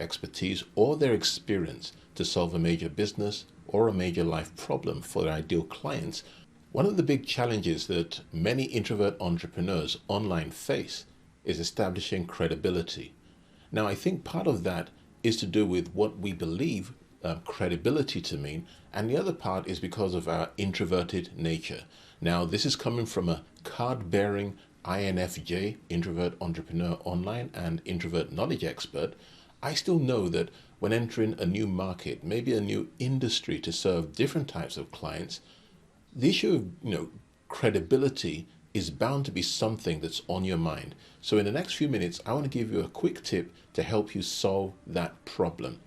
expertise or their experience to solve a major business or a major life problem for their ideal clients, one of the big challenges that many introvert entrepreneurs online face is establishing credibility. Now, I think part of that is to do with what we believe credibility to mean, and the other part is because of our introverted nature. Now, this is coming from a card-bearing INFJ, introvert entrepreneur online and introvert knowledge expert. I still know that when entering a new market, maybe a new industry to serve different types of clients, the issue of credibility is bound to be something that's on your mind. So in the next few minutes, I want to give you a quick tip to help you solve that problem.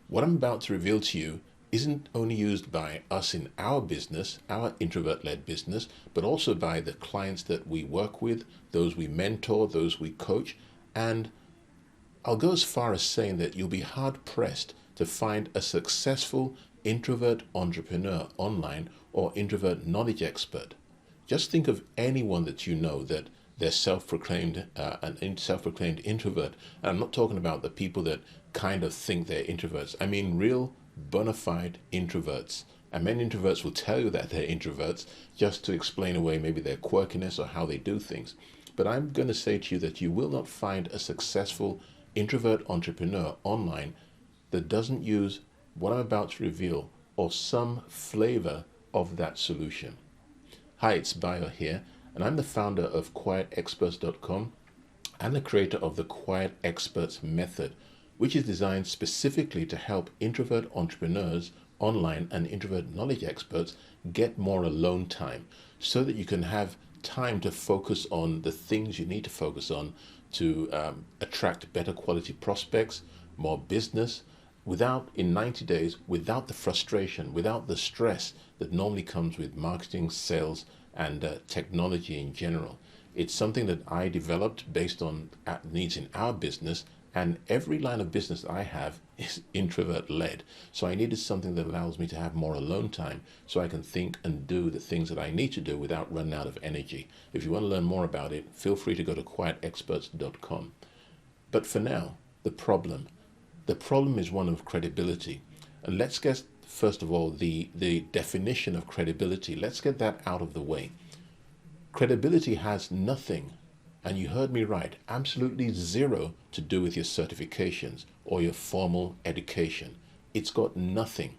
What I'm about to reveal to you isn't only used by us in our business, our introvert-led business, but also by the clients that we work with, those we mentor, those we coach. And I'll go as far as saying that you'll be hard-pressed to find a successful introvert entrepreneur online or introvert knowledge expert. Just think of anyone that you know that they're self-proclaimed self-proclaimed introvert. And I'm not talking about the people that kind of think they're introverts. I mean real bona fide introverts. And many introverts will tell you that they're introverts just to explain away maybe their quirkiness or how they do things. But I'm going to say to you that you will not find a successful introvert entrepreneur online that doesn't use what I'm about to reveal or some flavor of that solution. Hi, it's Bayo here, and I'm the founder of quietexperts.com and the creator of the Quiet Experts method, which is designed specifically to help introvert entrepreneurs online and introvert knowledge experts get more alone time so that you can have time to focus on the things you need to focus on to attract better quality prospects, more business, in 90 days, without the frustration, without the stress that normally comes with marketing, sales, and technology in general. It's something that I developed based on needs in our business, and every line of business I have is introvert-led. So I needed something that allows me to have more alone time so I can think and do the things that I need to do without running out of energy. If you want to learn more about it, feel free to go to quietexperts.com. But for now, the problem. The problem is one of credibility. And let's get, first of all, the definition of credibility. Let's get that out of the way. Credibility has nothing, and you heard me right, absolutely zero to do with your certifications or your formal education. It's got nothing.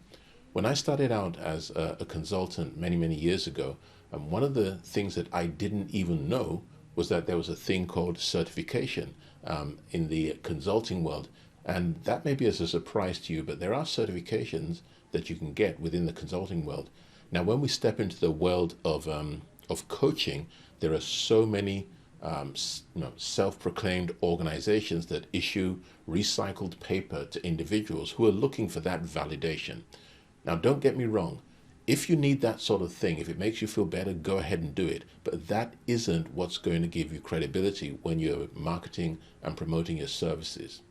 When I started out as a consultant many, many years ago, one of the things that I didn't even know was that there was a thing called certification in the consulting world. And that may be as a surprise to you, but there are certifications that you can get within the consulting world. Now, when we step into the world of coaching, there are so many self-proclaimed organizations that issue recycled paper to individuals who are looking for that validation. Now, don't get me wrong. If you need that sort of thing, if it makes you feel better, go ahead and do it. But that isn't what's going to give you credibility when you're marketing and promoting your services.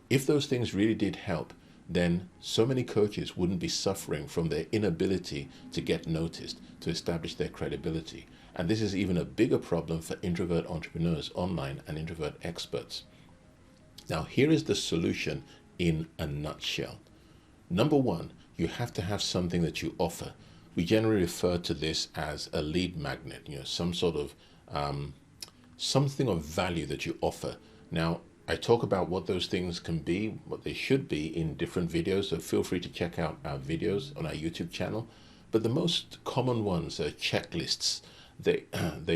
If those things really did help, then so many coaches wouldn't be suffering from their inability to get noticed, to establish their credibility. And this is even a bigger problem for introvert entrepreneurs online and introvert experts. Now, here is the solution in a nutshell. Number one, you have to have something that you offer. We generally refer to this as a lead magnet, some sort of something of value that you offer. Now, I talk about what those things can be, what they should be in different videos, so feel free to check out our videos on our YouTube channel. But the most common ones are checklists. They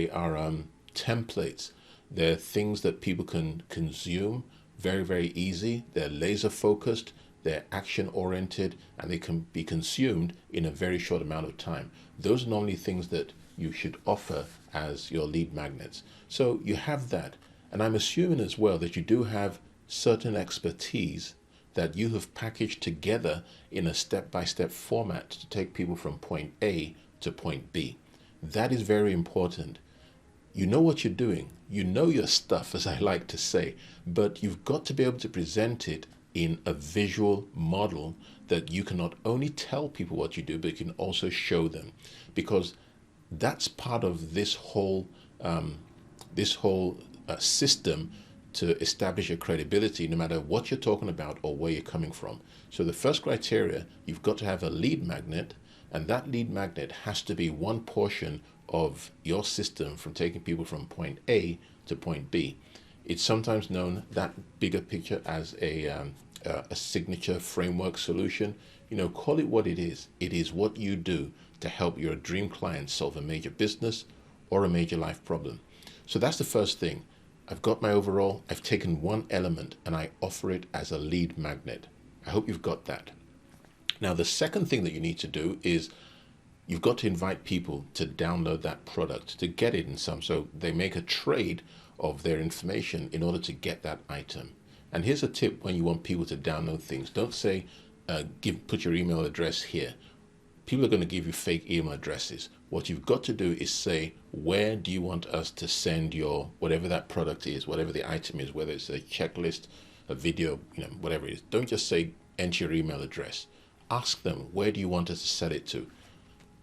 are templates. They're things that people can consume very, very easy. They're laser focused, they're action oriented, and they can be consumed in a very short amount of time. Those are normally things that you should offer as your lead magnets. So you have that. And I'm assuming as well that you do have certain expertise that you have packaged together in a step-by-step format to take people from point A to point B. That is very important. You know what you're doing. You know your stuff, as I like to say, but you've got to be able to present it in a visual model that you can not only tell people what you do, but you can also show them, because that's part of this whole system to establish your credibility no matter what you're talking about or where you're coming from. So the first criteria, you've got to have a lead magnet, and that lead magnet has to be one portion of your system from taking people from point A to point B. It's sometimes known, that bigger picture, as a signature framework solution. Call it what it is. It is what you do to help your dream client solve a major business or a major life problem. So that's the first thing. I've got my overall, I've taken one element and I offer it as a lead magnet. I hope you've got that. Now, the second thing that you need to do is you've got to invite people to download that product, to get it in some. So they make a trade of their information in order to get that item. And here's a tip when you want people to download things. Don't say, put your email address here. People are going to give you fake email addresses. What you've got to do is say, where do you want us to send your, whatever that product is, whatever the item is, whether it's a checklist, a video, whatever it is. Don't just say, enter your email address. Ask them, where do you want us to send it to?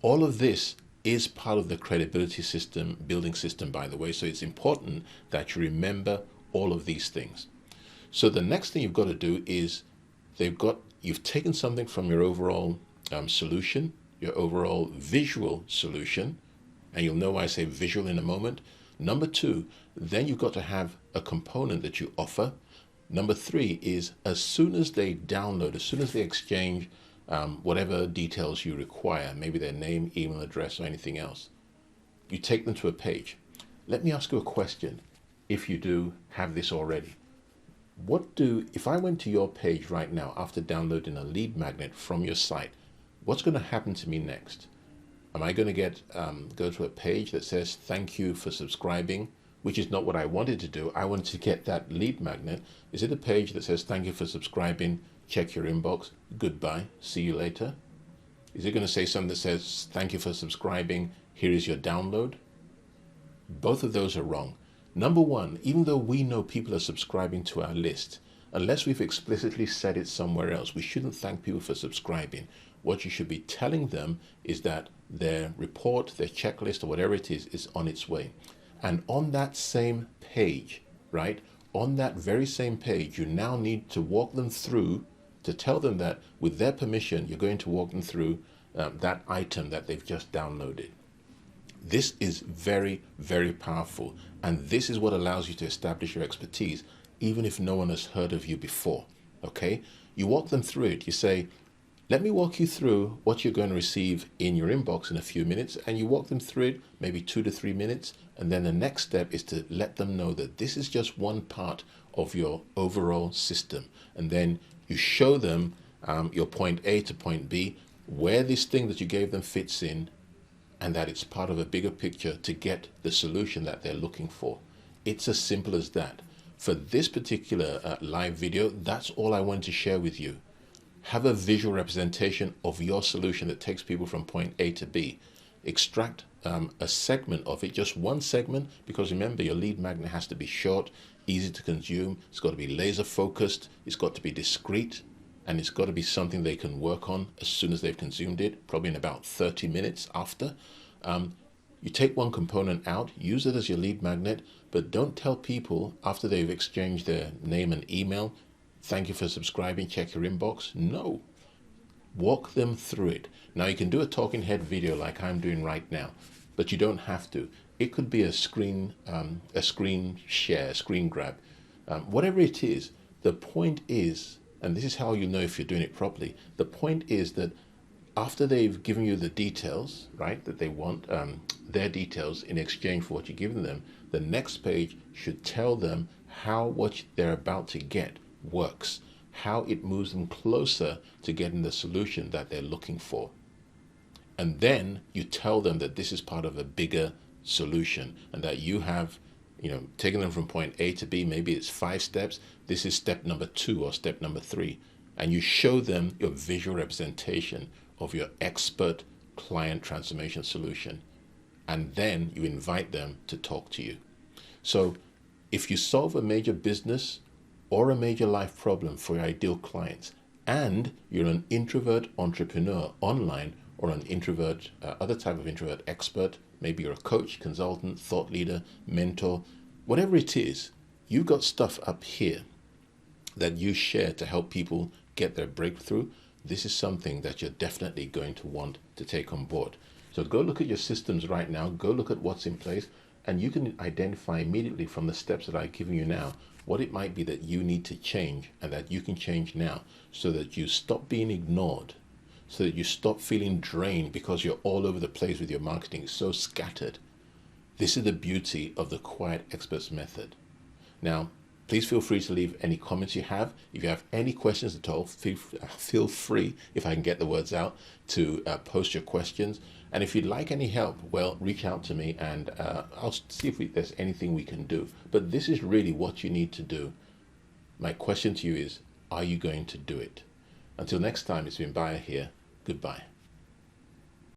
All of this is part of the credibility system, building system, by the way. So it's important that you remember all of these things. So the next thing you've got to do is you've taken something from your overall solution, your overall visual solution, and you'll know why I say visual in a moment. Number two, then you've got to have a component that you offer. Number three is, as soon as they download, as soon as they exchange whatever details you require, maybe their name, email address, or anything else, you take them to a page. Let me ask you a question, if you do have this already. If I went to your page right now after downloading a lead magnet from your site, what's going to happen to me next? Am I going to go to a page that says, thank you for subscribing, which is not what I wanted to do. I wanted to get that lead magnet. Is it a page that says, thank you for subscribing, check your inbox, goodbye, see you later? Is it going to say something that says, thank you for subscribing, here is your download? Both of those are wrong. Number one, even though we know people are subscribing to our list, unless we've explicitly said it somewhere else, we shouldn't thank people for subscribing. What you should be telling them is that their report, their checklist, or whatever it is on its way. And on that same page, right, on that very same page, you now need to walk them through, to tell them that with their permission, you're going to walk them through that item that they've just downloaded. This is very, very powerful. And this is what allows you to establish your expertise, even if no one has heard of you before, okay? You walk them through it. You say, let me walk you through what you're going to receive in your inbox in a few minutes. And you walk them through it, maybe 2 to 3 minutes. And then the next step is to let them know that this is just one part of your overall system. And then you show them your point A to point B, where this thing that you gave them fits in, and that it's part of a bigger picture to get the solution that they're looking for. It's as simple as that. For this particular live video, that's all I wanted to share with you. Have a visual representation of your solution that takes people from point A to B. Extract a segment of it, just one segment, because remember, your lead magnet has to be short, easy to consume, it's got to be laser focused, it's got to be discreet, and it's got to be something they can work on as soon as they've consumed it, probably in about 30 minutes after. You take one component out, use it as your lead magnet, but don't tell people after they've exchanged their name and email, thank you for subscribing, check your inbox. No. Walk them through it. Now, you can do a talking head video like I'm doing right now, but you don't have to. It could be a screen share, screen grab, whatever it is. The point is, and this is how you know if you're doing it properly, the point is that after they've given you the details, right, that they want, their details in exchange for what you're giving them, the next page should tell them how what they're about to get works, how it moves them closer to getting the solution that they're looking for. And then you tell them that this is part of a bigger solution and that you have, taken them from point A to B, maybe it's 5 steps. This is step number 2 or step number 3. And you show them your visual representation of your expert client transformation solution. And then you invite them to talk to you. So if you solve a major business or a major life problem for your ideal clients, and you're an introvert entrepreneur online, or an introvert, other type of introvert expert, maybe you're a coach, consultant, thought leader, mentor, whatever it is, you got stuff up here that you share to help people get their breakthrough, this is something that you're definitely going to want to take on board. So go look at your systems right now, go look at what's in place, and you can identify immediately from the steps that I've given you now what it might be that you need to change and that you can change now so that you stop being ignored, so that you stop feeling drained because you're all over the place with your marketing, so scattered. This is the beauty of the Quiet Experts method. Now, please feel free to leave any comments you have. If you have any questions at all, feel free, if I can get the words out, to post your questions. And if you'd like any help, well, reach out to me and I'll see if there's anything we can do. But this is really what you need to do. My question to you is, are you going to do it? Until next time, it's been Bayer here. Goodbye.